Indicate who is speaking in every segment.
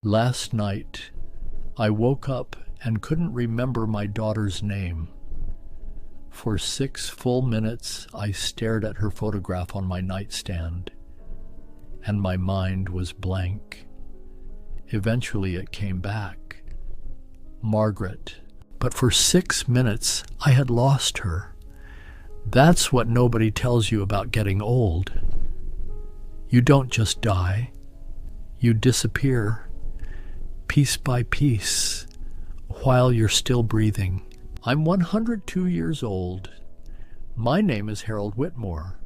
Speaker 1: Last night, I woke up and couldn't remember my daughter's name. For 6 full minutes, I stared at her photograph on my nightstand, and my mind was blank. Eventually, it came back. Margaret. But for 6 minutes, I had lost her. That's what nobody tells you about getting old. You don't just die. You disappear, piece by piece, while you're still breathing. I'm 102 years old. My name is Harold Whitmore.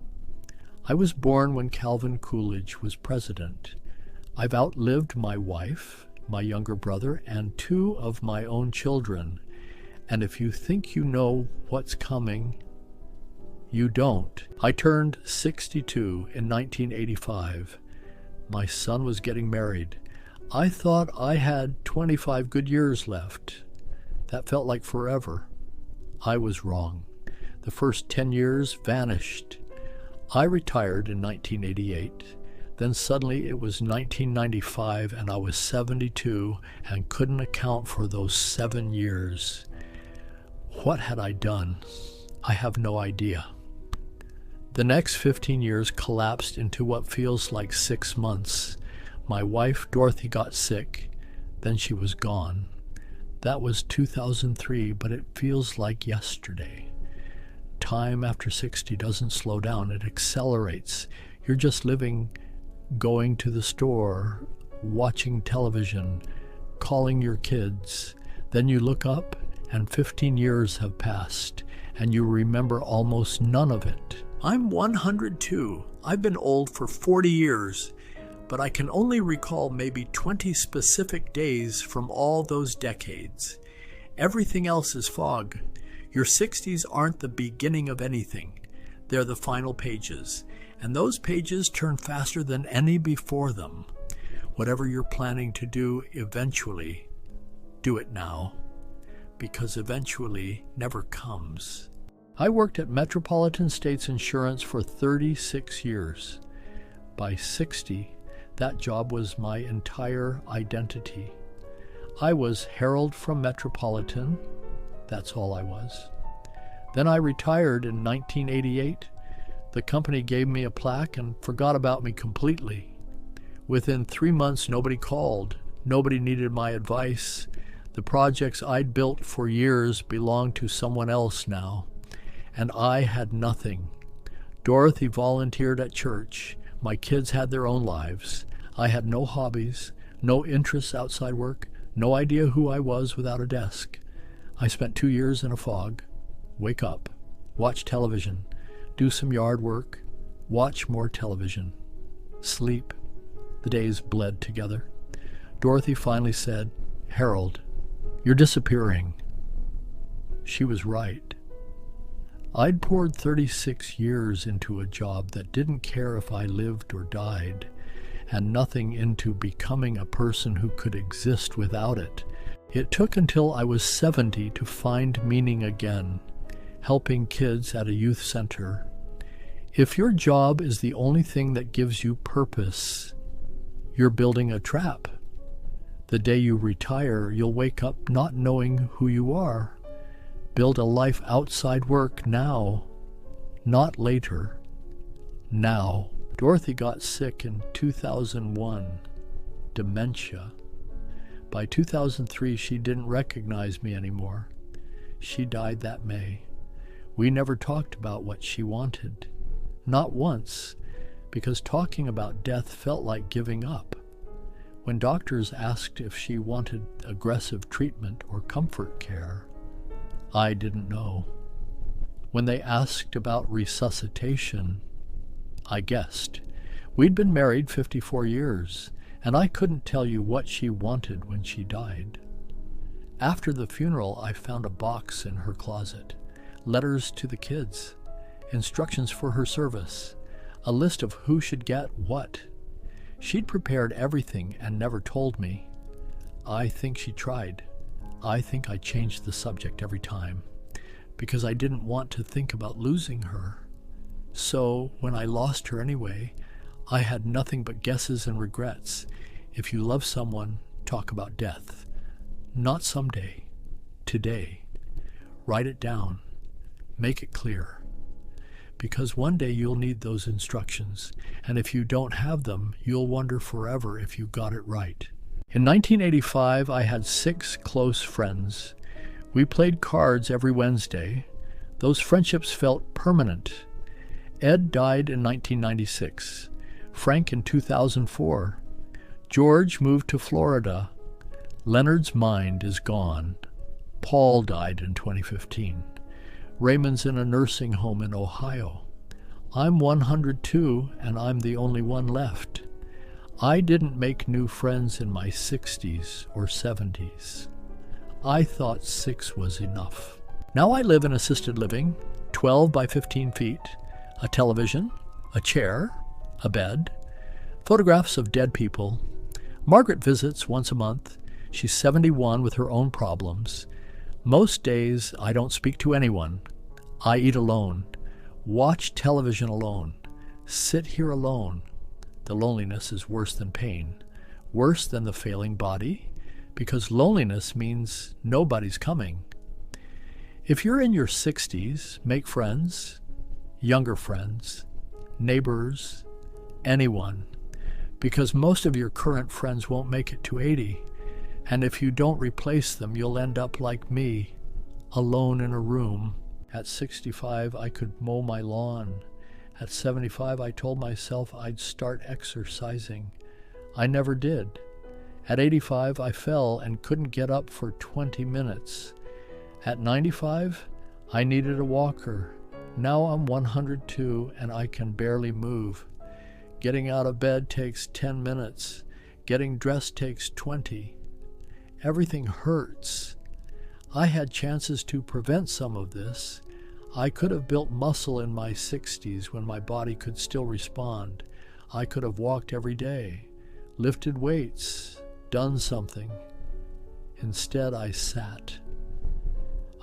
Speaker 1: I was born when Calvin Coolidge was president. I've outlived my wife, my younger brother, and 2 of my own children. And if you think you know what's coming, you don't. I turned 62 in 1985. My son was getting married. I thought I had 25 good years left. That felt like forever. I was wrong. The first 10 years vanished. I retired in 1988. Then suddenly it was 1995 and I was 72 and couldn't account for those 7 years. What had I done? I have no idea. The next 15 years collapsed into what feels like 6 months. My wife, Dorothy, got sick. Then she was gone. That was 2003, but it feels like yesterday. Time after 60 doesn't slow down, it accelerates. You're just living, going to the store, watching television, calling your kids. Then you look up and 15 years have passed, and you remember almost none of it. I'm 102. I've been old for 40 years, but I can only recall maybe 20 specific days from all those decades. Everything else is fog. Your 60s aren't the beginning of anything. They're the final pages, and those pages turn faster than any before them. Whatever you're planning to do eventually, do it now, because eventually never comes. I worked at Metropolitan States Insurance for 36 years. By 60, that job was my entire identity. I was Harold from Metropolitan. That's all I was. Then I retired in 1988. The company gave me a plaque and forgot about me completely. Within 3 months, nobody called. Nobody needed my advice. The projects I'd built for years belonged to someone else now, and I had nothing. Dorothy volunteered at church. My kids had their own lives. I had no hobbies, no interests outside work, no idea who I was without a desk. I spent 2 years in a fog. Wake up, watch television, do some yard work, watch more television, sleep. The days bled together. Dorothy finally said, "Harold, you're disappearing." She was right. I'd poured 36 years into a job that didn't care if I lived or died, and nothing into becoming a person who could exist without it. It took until I was 70 to find meaning again, helping kids at a youth center. If your job is the only thing that gives you purpose, you're building a trap. The day you retire, you'll wake up not knowing who you are. Build a life outside work now, not later. Now. Dorothy got sick in 2001, dementia. By 2003, she didn't recognize me anymore. She died that May. We never talked about what she wanted. Not once, because talking about death felt like giving up. When doctors asked if she wanted aggressive treatment or comfort care, I didn't know. When they asked about resuscitation, I guessed. We'd been married 54 years, and I couldn't tell you what she wanted when she died. After the funeral, I found a box in her closet, letters to the kids, instructions for her service, a list of who should get what. She'd prepared everything and never told me. I think she tried. I think I changed the subject every time, because I didn't want to think about losing her. So, when I lost her anyway, I had nothing but guesses and regrets. If you love someone, talk about death. Not someday. Today. Write it down. Make it clear. Because one day you'll need those instructions, and if you don't have them, you'll wonder forever if you got it right. In 1985, I had 6 close friends. We played cards every Wednesday. Those friendships felt permanent. Ed died in 1996. Frank in 2004. George moved to Florida. Leonard's mind is gone. Paul died in 2015. Raymond's in a nursing home in Ohio. I'm 102, and I'm the only one left. I didn't make new friends in my 60s or 70s. I thought 6 was enough. Now I live in assisted living, 12 by 15 feet, a television, a chair, a bed, photographs of dead people. Margaret visits once a month. She's 71 with her own problems. Most days I don't speak to anyone. I eat alone, watch television alone, sit here alone. The loneliness is worse than pain, worse than the failing body, because loneliness means nobody's coming. If you're in your 60s, make friends, younger friends, neighbors, anyone, because most of your current friends won't make it to 80. And if you don't replace them, you'll end up like me, alone in a room. At 65, I could mow my lawn. At 75, I told myself I'd start exercising. I never did. At 85, I fell and couldn't get up for 20 minutes. At 95, I needed a walker. Now I'm 102 and I can barely move. Getting out of bed takes 10 minutes. Getting dressed takes 20. Everything hurts. I had chances to prevent some of this. I could have built muscle in my 60s when my body could still respond. I could have walked every day, lifted weights, done something. Instead, I sat.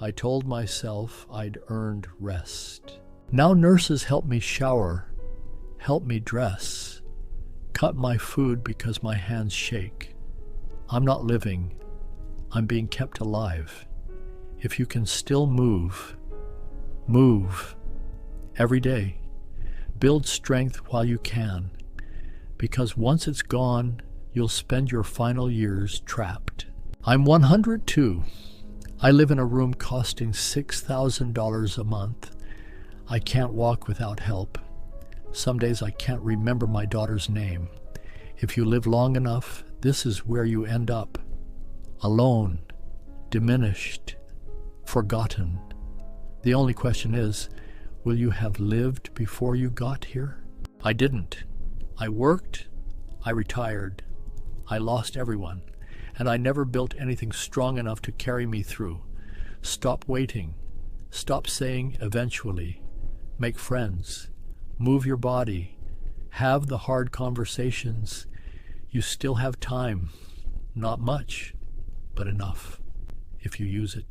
Speaker 1: I told myself I'd earned rest. Now nurses help me shower, help me dress, cut my food because my hands shake. I'm not living. I'm being kept alive. If you can still move, move every day. Build strength while you can, because once it's gone, you'll spend your final years trapped. I'm 102. I live in a room costing $6,000 a month. I can't walk without help. Some days I can't remember my daughter's name. If you live long enough, this is where you end up. Alone, diminished, forgotten. The only question is, will you have lived before you got here? I didn't. I worked, I retired, I lost everyone, and I never built anything strong enough to carry me through. Stop waiting. Stop saying eventually. Make friends. Move your body. Have the hard conversations. You still have time. Not much, but enough if you use it.